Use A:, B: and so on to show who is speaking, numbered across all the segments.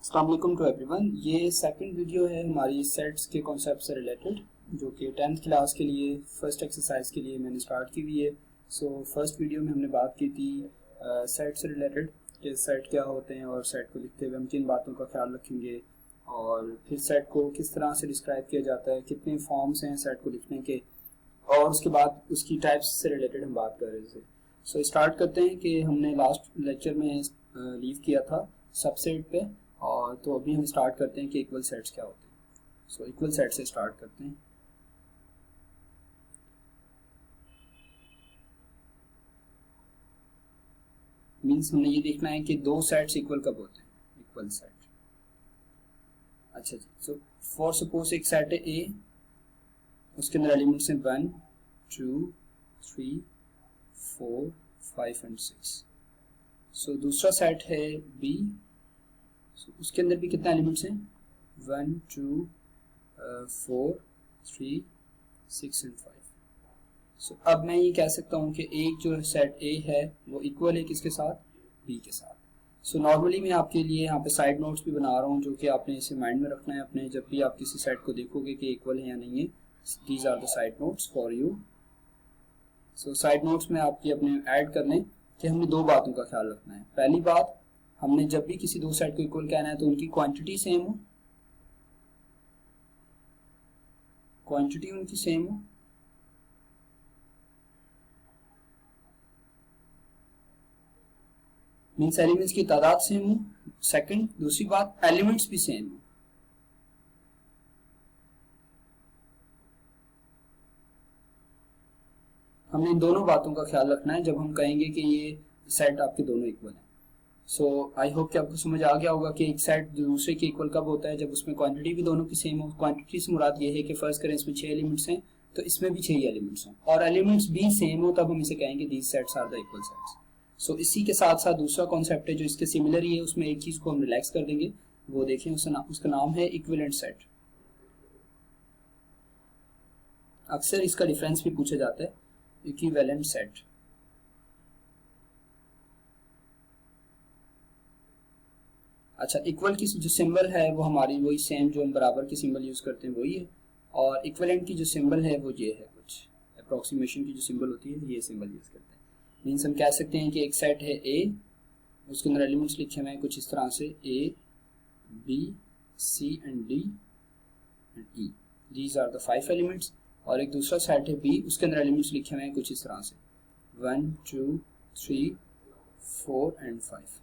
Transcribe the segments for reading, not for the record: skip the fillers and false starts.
A: अस्सलाम वालेकुम to everyone. ये सेकंड वीडियो है हमारी सेट्स के कॉन्सेप्ट से रिलेटेड, जो कि 10th क्लास के लिए फर्स्ट एक्सरसाइज के लिए मैंने स्टार्ट की हुई है। फर्स्ट वीडियो में हमने बात की थी सेट से रिलेटेड कि सेट क्या होते हैं और सेट को लिखते हुए हम किन बातों का ख्याल रखेंगे, और फिर सेट को किस तरह से डिस्क्राइब किया जाता है, कितने फॉर्म्स हैं सेट को लिखने के, और उसके बाद उसकी टाइप्स से रिलेटेड हम बात कर रहे थे। स्टार्ट करते हैं कि हमने लास्ट लेक्चर में लीव किया था सबसेट पे, और तो अभी हम स्टार्ट करते हैं कि इक्वल सेट्स क्या होते हैं। इक्वल सेट से स्टार्ट करते हैं। मींस हमने ये देखना है कि दो सेट्स इक्वल कब होते हैं, इक्वल सेट। अच्छा जी, फॉर सपोज एक सेट है ए, उसके अंदर एलिमेंट्स हैं 1 2 3 4 5 एंड 6। दूसरा सेट है बी, उसके अंदर भी कितना एलिमेंट्स हैं 1 2 4 3 6 एंड 5। अब मैं ये कह सकता हूँ कि एक जो सेट ए है वो इक्वल है किसके साथ, बी के साथ। नॉर्मली मैं आपके लिए यहाँ पे साइड नोट्स भी बना रहा हूँ, जो कि आपने इसे माइंड में रखना है अपने, जब भी आप किसी सेट को देखोगे कि इक्वल है या नहीं है। These are the side notes for you. Side notes में आपकी अपने ऐड कर लें कि हमने दो बातों का ख्याल रखना है। पहली बात, हमने जब भी किसी दो सेट को इक्वल कहना है तो उनकी क्वांटिटी सेम हो, क्वांटिटी उनकी सेम हो। मींस एलिमेंट्स की तादाद सेम हो। सेकंड, दूसरी बात, एलिमेंट्स भी सेम हो। हमने इन दोनों बातों का ख्याल रखना है जब हम कहेंगे कि ये सेट आपके दोनों इक्वल हैं। आई होप कि आपको समझ आ गया होगा कि एक सेट दूसरे के इक्वल कब होता है, जब उसमें क्वांटिटी भी दोनों की सेम हो। क्वांटिटी से मुराद ये है कि फर्ज करें इसमें 6 एलिमेंट्स हैं तो इसमें भी 6 एलिमेंट्स हैं, और एलिमेंट्स भी सेम हो, तब हम इसे कहेंगे these sets are the equal sets. इसी के साथ साथ दूसरा कॉन्सेप्ट है जो इसके सिमिलर ही है, उसमें एक चीज को हम रिलैक्स कर देंगे, वो देखें, उसका नाम है इक्विवेलेंट सेट। अक्सर इसका डिफरेंस भी पूछा जाता है, इक्विवेलेंट सेट। अच्छा, इक्वल की जो सिंबल है वो हमारी वही सेम जो हम बराबर की सिंबल यूज करते हैं वही है, और इक्विवेलेंट की जो सिंबल है वो ये है, कुछ अप्रोक्सीमेशन की जो सिंबल होती है ये सिंबल यूज करते हैं। मीन्स हम कह सकते हैं कि एक सेट है ए, उसके अंदर एलिमेंट्स लिखे हुए हैं कुछ इस तरह से A B C and D and E, these are the 5 elements. और एक दूसरा सेट है बी, उसके अंदर एलिमेंट्स लिखे हुए हैं कुछ इस तरह से 1 2 3 4 एंड 5।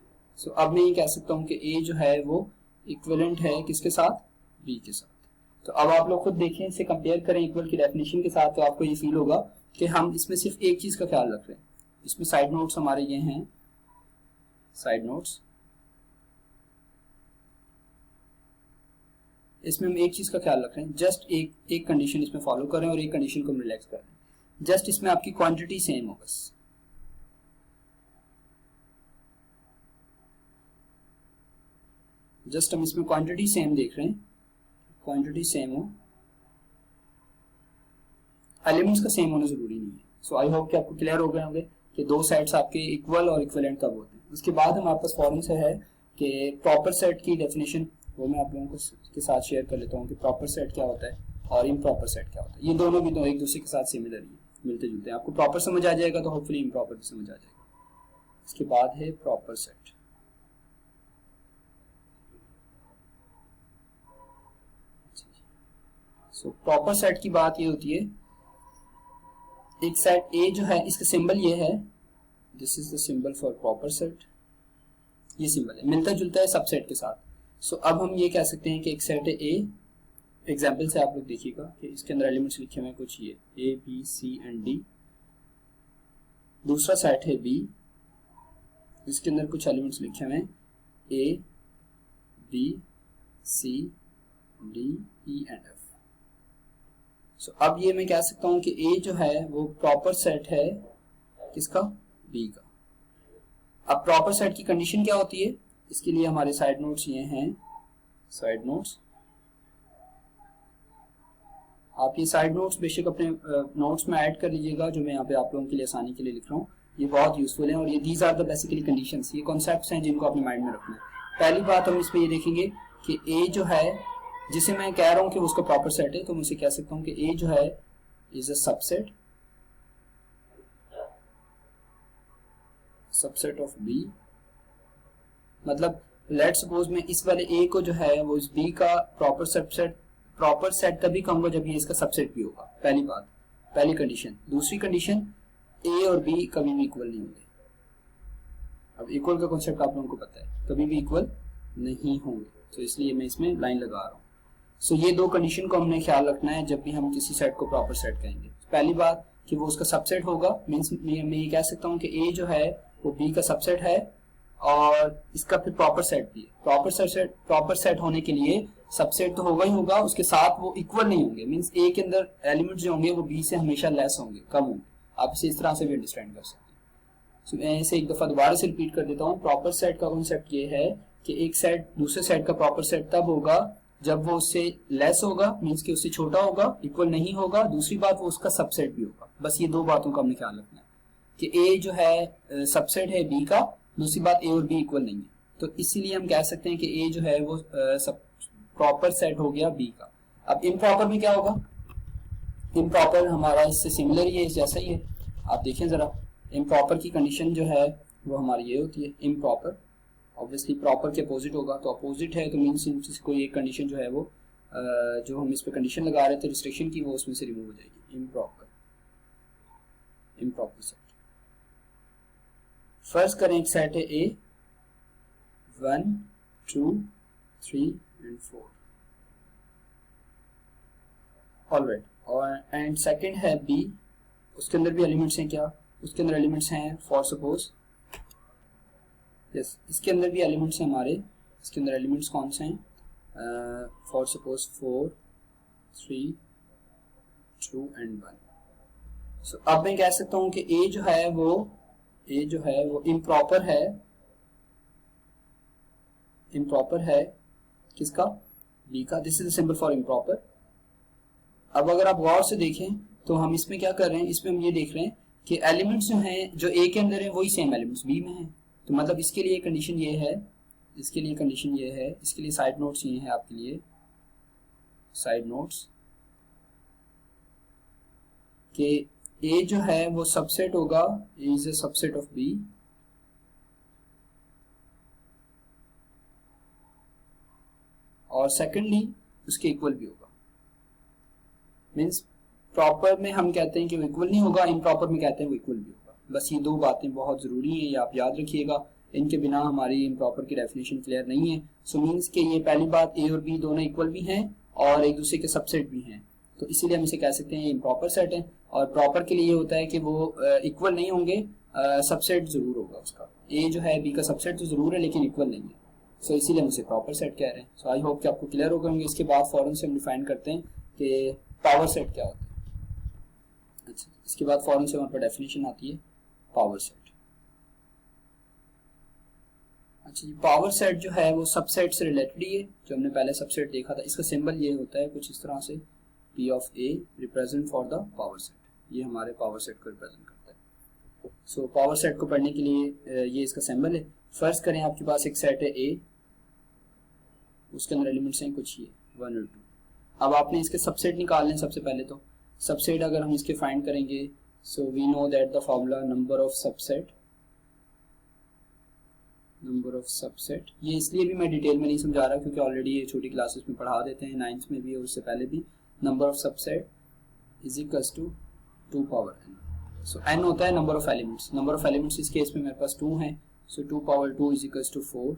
A: अब मैं ये कह सकता हूँ कि ए जो है वो इक्विवेलेंट है किसके साथ, बी के साथ। अब आप लोग खुद देखें, इसे कंपेयर करें इक्वल की डेफिनेशन के साथ, तो आपको ये फील होगा कि हम इसमें सिर्फ एक चीज का ख्याल रख रहे हैं। इसमें साइड नोट्स हमारे ये हैं, साइड नोट्स, इसमें हम एक चीज का ख्याल रख रहे हैं, जस्ट एक कंडीशन इसमें फॉलो करें और एक कंडीशन को हम रिलैक्स कर रहे हैं। जस्ट इसमें आपकी क्वांटिटी सेम हो, बस। जस्ट हम इसमें क्वांटिटी सेम देख रहे हैं, क्वांटिटी सेम हो, एलिमेंट्स का सेम होना जरूरी नहीं है। आई होप कि आपको क्लियर हो गए होंगे कि दो सेट्स आपके इक्वल और इक्विवेलेंट कब होते हैं। उसके बाद हमारे पास फॉर्म से है कि प्रॉपर सेट की डेफिनेशन, वो मैं आप लोगों को के साथ शेयर कर लेता हूँ कि प्रॉपर सेट क्या होता है और इम्प्रॉपर सेट क्या होता है। ये दोनों भी तो एक दूसरे के साथ सिमिलर ही मिलते जुलते हैं। आपको प्रॉपर समझ आ जाएगा तो होपफुली इम्प्रॉपर भी समझ आ जाएगा। इसके बाद है प्रॉपर सेट। प्रॉपर सेट की बात ये होती है, एक सेट ए जो है इसका सिंबल ये है, this is the symbol for proper set. ये सिंबल है, मिलता जुलता है सबसेट के साथ। अब हम ये कह सकते हैं कि एक सेट है ए, एग्जांपल से आप लोग देखिएगा कि इसके अंदर एलिमेंट्स लिखे हुए हैं कुछ ये A B C and D. दूसरा सेट है बी, इसके अंदर कुछ एलिमेंट्स लिखे हुए हैं A B C D E and F. अब ये मैं कह सकता हूं कि ए जो है वो प्रॉपर सेट है किसका, बी का। अब प्रॉपर सेट की कंडीशन क्या होती है, इसके लिए हमारे साइड नोट्स ये हैं, साइड नोट्स। आप ये साइड नोट्स बेशक अपने नोट्स में ऐड कर लीजिएगा, जो मैं यहाँ पे आप लोगों के लिए आसानी के लिए लिख रहा हूँ। ये बहुत यूजफुल है और ये these are the basically conditions, ये कॉन्सेप्ट्स हैं जिनको आपने माइंड में रखना है। पहली बात हम इसमें ये देखेंगे कि ए जो है, जिसे मैं कह रहा हूं कि उसका प्रॉपर सेट है, तो मैं उसे कह सकता हूं कि ए जो है is a subset of B. मतलब लेट्स सपोज मैं इस वाले ए को जो है वो इस बी का प्रॉपर सेट तभी कहूंगा जब ये इसका सबसेट भी होगा। पहली बात, पहली कंडीशन। दूसरी कंडीशन, ए और बी कभी भी इक्वल नहीं होंगे। अब इक्वल का कॉन्सेप्ट आप लोगों को पता है, कभी भी इक्वल नहीं होंगे, तो इसलिए मैं इसमें लाइन लगा रहा हूँ। सो ये दो कंडीशन को हमने ख्याल रखना है जब भी हम किसी सेट को प्रॉपर सेट कहेंगे। पहली बात कि वो उसका सबसेट होगा, मीन्स मैं ये कह सकता हूँ कि ए जो है वो बी का सबसेट है और इसका फिर प्रॉपर सेट भी है। प्रॉपर सेट होने के लिए सबसेट तो होगा ही होगा, उसके साथ वो इक्वल नहीं होंगे, मीन्स ए के अंदर एलिमेंट जो होंगे वो बी से हमेशा लेस होंगे, कम होंगे। आप इसे इस तरह से भी अंडरस्टैंड कर सकते हैं। So, मैं इसे एक दफा दोबारा से रिपीट कर देता हूँ। प्रॉपर सेट का कॉन्सेप्ट ये है कि एक सेट दूसरे सेट का प्रॉपर सेट तब होगा जब वो उससे लेस होगा, मीन्स कि उससे छोटा होगा, इक्वल नहीं होगा। दूसरी बात, वो उसका सबसेट भी होगा। बस ये दो बातों का हमने ख्याल रखना है कि ए जो है सबसेट है बी का, दूसरी बात ए और बी इक्वल नहीं है। तो इसीलिए हम कह सकते हैं कि ए जो है वो सब प्रॉपर सेट हो गया बी का। अब इम्प्रॉपर में क्या होगा? इम्प्रॉपर हमारा इससे सिमिलर ही है, जैसा ही है। आप देखें जरा, इम्प्रॉपर की कंडीशन जो है वो हमारी ये होती है। इम्प्रॉपर ऑब्वियसली प्रॉपर के अपोजिट होगा, तो अपोजिट है तो मीन्स कोई एक कंडीशन जो है वो जो हम इस पे कंडीशन लगा रहे थे रिस्ट्रिक्शन की, वो उसमें से रिमूव हो जाएगी। Improper set. फर्स्ट करें, एक सेट है ए 1 2 3 and 4, ऑलराइट। और एंड सेकंड है बी, उसके अंदर भी एलिमेंट्स हैं। क्या उसके अंदर एलिमेंट्स हैं? फॉर सपोज यस, इसके अंदर भी एलिमेंट्स हैं हमारे। इसके अंदर एलिमेंट्स कौन से हैं? For suppose 4 3 2 and 1। सो अब मैं कह सकता हूं कि ए जो है वो इम्प्रॉपर है किसका? बी का। This is symbol for improper. अब अगर आप गौर से देखें तो हम इसमें क्या कर रहे हैं, इसमें हम ये देख रहे हैं कि एलिमेंट्स जो हैं जो ए के अंदर है वही सेम एलिमेंट्स बी में हैं। तो मतलब इसके लिए कंडीशन ये है, इसके लिए साइड नोट्स ये हैं आपके लिए, साइड नोट्स, कि ए जो है वो सबसेट होगा, A is a subset of B, और सेकेंडली उसके इक्वल भी होगा। मीन्स प्रॉपर में हम कहते हैं कि वो इक्वल नहीं होगा, इम्प्रॉपर में कहते हैं वो इक्वल भी होगा। बस ये दो बातें बहुत जरूरी हैं, ये आप याद रखिएगा। इनके बिना हमारी इम्प्रॉपर की डेफिनेशन क्लियर नहीं है। सो मीन्स के ये पहली बात, ए और बी दोनों इक्वल भी हैं और एक दूसरे के सबसेट भी हैं, तो इसीलिए हम इसे कह सकते हैं ये इम्प्रॉपर सेट है। और प्रॉपर के लिए ये होता है कि वो इक्वल नहीं होंगे, सबसेट जरूर होगा उसका। ए जो है बी का सबसेट तो जरूर है लेकिन इक्वल नहीं है, सो इसीलिए हम उसे प्रॉपर सेट कह रहे हैं। सो आई होप कि आपको क्लियर हो गए होंगे। इसके बाद फौरन से हम डिफाइन करते हैं कि पावर सेट क्या होता है। अच्छा, इसके बाद फौरन से वहां पर डेफिनेशन आती है पावर सेट। अच्छा, पावर सेट जो है वो सबसेट से रिलेटेड ही है, जो हमने पहले सबसेट देखा था। इसका सिंबल ये होता है कुछ इस तरह से, P of A represent for the power set. ये हमारे पावर सेट को रिप्रेजेंट करता है। सो पावर सेट को पढ़ने के लिए ये इसका सिंबल है। फर्स्ट करें, आपके पास एक सेट है A, उसके अंदर एलिमेंट्स हैं कुछ ये 1 और 2। अब आपने इसके सबसेट निकालने हैं। सबसे पहले तो सबसेट अगर हम इसके फाइंड करेंगे, so we know that the formula number of subset. ये इसलिए भी मैं डिटेल में नहीं समझा रहा क्योंकि ऑलरेडी ये छोटी क्लासेस में पढ़ा देते हैं, 9th में भी और उससे पहले भी। Number of subset is equals to 2 power n। So n होता है number of elements. Number of elements इस केस में मेरे पास 2 हैं, so 2 power 2 is equals to 4।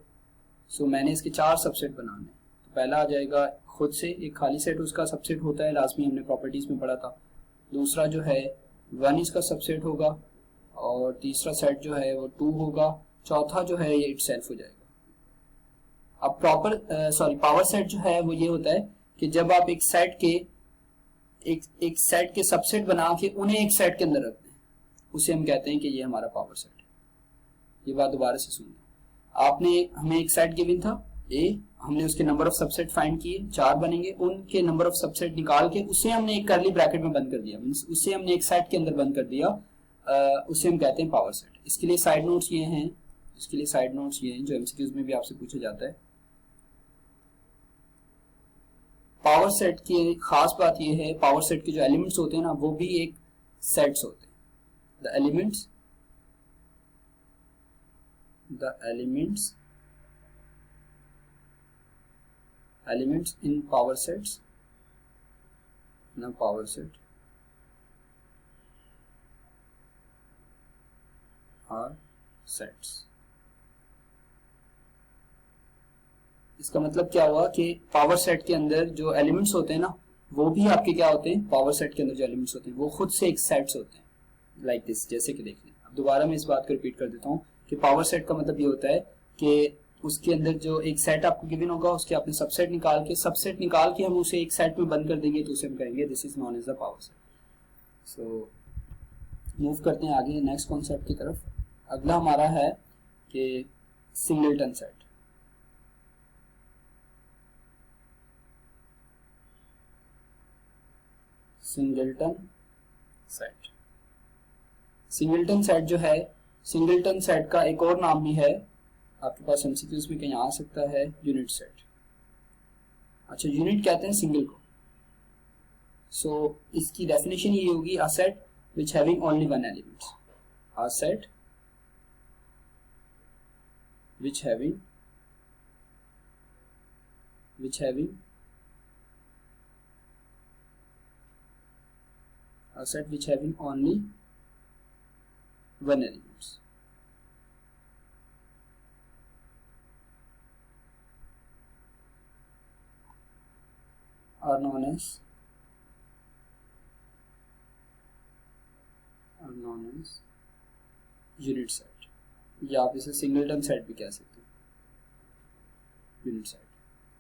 A: So मैंने इसके 4 सबसेट बनाने। तो पहला आ जाएगा खुद से एक खाली सेट, उसका सबसेट होता है, लास्ट में हमने प्रॉपर्टीज में पढ़ा था। दूसरा जो है 1 इसका सबसेट होगा, और तीसरा सेट जो है वो 2 होगा, चौथा जो है ये इटसेल्फ हो जाएगा। अब पावर सेट जो है वो ये होता है कि जब आप एक सेट के सबसेट बना के उन्हें एक सेट के अंदर रखते हैं, उसे हम कहते हैं कि ये हमारा पावर सेट है। ये बात दोबारा से सुन लो। आपने हमें एक सेट गिवन था ए, हमने उसके नंबर ऑफ सबसेट फाइंड किए, 4 बनेंगे, उनके नंबर ऑफ सबसेट निकाल के उसे हमने एक कर्ली ब्रैकेट में बंद कर दिया, उसे हमने एक सेट के अंदर बंद कर दिया, उसे हम कहते हैं पावर सेट। इसके लिए साइड नोट्स ये हैं, इसके लिए साइड नोट्स ये हैं जो एमसीक्यूज में भी आपसे पूछा जाता है। पावर सेट की खास बात ये है, पावर सेट के जो एलिमेंट्स होते हैं ना वो भी एक सेट्स होते हैं। The elements in power sets are sets। इसका मतलब क्या हुआ कि पावर सेट के अंदर जो एलिमेंट्स होते हैं ना वो भी आपके क्या होते हैं, पावर सेट के अंदर जो एलिमेंट्स होते हैं वो खुद से एक सेट्स होते हैं, लाइक दिस। जैसे कि देख लें, अब दोबारा मैं इस बात को रिपीट कर देता हूँ कि पावर सेट का मतलब ये होता है कि उसके अंदर जो एक सेट आपको गिवन होगा उसके आपने सबसेट निकाल के हम उसे एक सेट में बंद कर देंगे तो उसे हम कहेंगे this is known as the power set. So move करते हैं आगे नेक्स्ट कॉन्सेप्ट की तरफ। अगला हमारा है कि सिंगलटन सेट। सिंगलटन सेट जो है, सिंगलटन सेट का एक और नाम भी है, आपके पास एमसीक्यूज में कहीं आ सकता है, यूनिट सेट। अच्छा, यूनिट कहते हैं सिंगल को। सो इसकी डेफिनेशन ये होगी, a set which having only one element, a set which having only one element are known as unit set, या आप इसे सिंगलटन सेट भी कह सकते हैं, यूनिट सेट।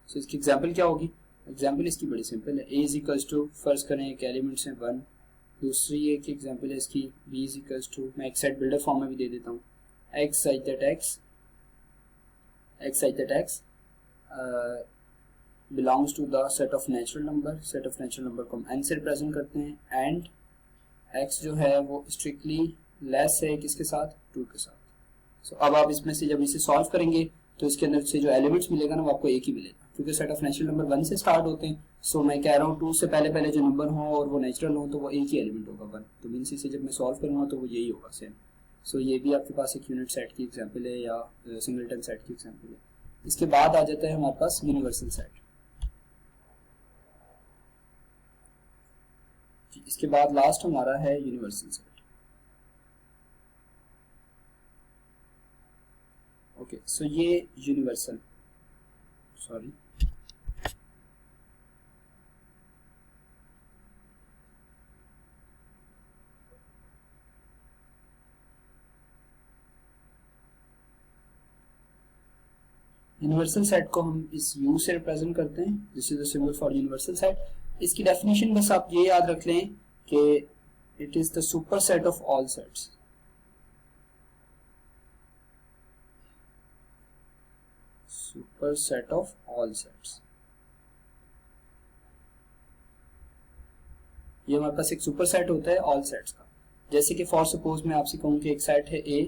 A: सो इसकी एग्जांपल क्या होगी? एग्जांपल इसकी बड़ी सिंपल है। a इज इक्वल्स टू, फर्ज करें एक एलिमेंट्स है 1। दूसरी एक एग्जांपल है इसकी, b इज इक्वल्स टू, मैं एक सेट बिल्डर फॉर्म में भी दे देता हूँ, x such that x belongs to the set of natural number को हम n से रिप्रेजेंट करते हैं, एंड x जो है वो स्ट्रिक्टली लेस है किसके साथ, 2 के साथ। सो अब आप इसमें से जब इसे सॉल्व करेंगे तो इसके अंदर से जो एलिमेंट्स मिलेगा ना वो आपको एक ही मिलेगा, क्योंकि सेट ऑफ नेचुरल नंबर 1 से स्टार्ट होते हैं। सो मैं कह रहा हूँ 2 से पहले जो नंबर हो और वो नेचुरल हो तो वो एक ही एलिमेंट होगा 1, तो मीन्स इसे जब मैं सॉल्व करूँगा तो वो यही होगा सेम। सो ये भी आपके पास एक यूनिट सेट की एग्जाम्पल है या सिंगलटन सेट की एग्जाम्पल है। इसके बाद आ जाता है हमारे पास यूनिवर्सल सेट। इसके बाद लास्ट हमारा है यूनिवर्सल सेट। ओके, सो ये यूनिवर्सल यूनिवर्सल सेट को हम इस U से रिप्रेजेंट करते हैं, this is the symbol for universal set. इसकी डेफिनेशन बस आप ये याद रख लें कि it is the super set of all sets. Super set of all sets, ये हमारे पास एक सुपर सेट होता है ऑल सेट्स का। जैसे कि फॉर सपोज मैं आपसे कहूं कि एक सेट है A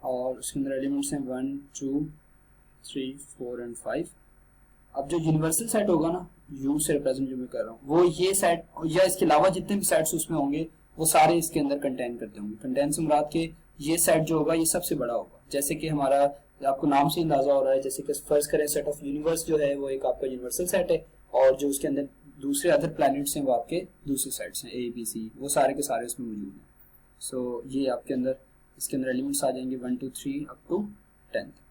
A: और उसके अंदर एलिमेंट्स हैं 1 2 3 4 एंड 5। अब जो यूनिवर्सल सेट होगा ना, U से रिप्रेजेंट जो मैं कर रहा हूँ, वो ये सेट या इसके अलावा जितने भी सेट्स उसमें होंगे वो सारे इसके अंदर कंटेन करते होंगे। कंटेन से मुराद के ये सेट जो होगा ये सबसे बड़ा होगा। जैसे कि हमारा आपको नाम से अंदाजा हो रहा है, जैसे कि फर्ज करें सेट ऑफ यूनिवर्स जो है वो एक आपका यूनिवर्सल सेट है, और जो उसके अंदर दूसरे अदर प्लैनेट्स हैं वो आपके दूसरे सेट्स हैं, A B C, वो सारे के सारे उसमें मौजूद हैं। सो ये आपके अंदर इसके अंदर एलिमेंट्स आ जाएंगे 1 2 3 अप टू 10 तक।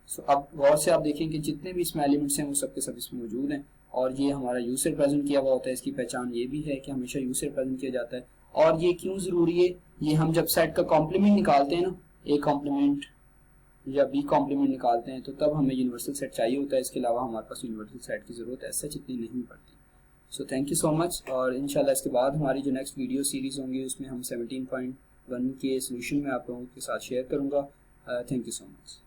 A: सो अब गौर से आप देखेंगे जितने भी इसमें एलिमेंट्स हैं वो सब के सब इसमें मौजूद हैं, और ये हमारा U से रिप्रेजेंट किया हुआ होता है। इसकी पहचान ये भी है कि हमेशा U से रिप्रेजेंट किया जाता है। और ये क्यों जरूरी है, ये हम जब सेट का कॉम्प्लीमेंट निकालते हैं ना, A कॉम्प्लीमेंट या B कॉम्प्लीमेंट निकालते हैं, तो तब हमें यूनिवर्सल सेट चाहिए होता है। इसके अलावा हमारे पास यूनिवर्सल सेट की जरूरत ऐसा इतनी नहीं पड़ती। So thank you so much, और इंशाल्लाह इसके बाद हमारी जो नेक्स्ट वीडियो सीरीज होंगी उसमें हम 17.1 के सोल्यूशन में आप लोगों के साथ शेयर करूंगा। Thank you so much.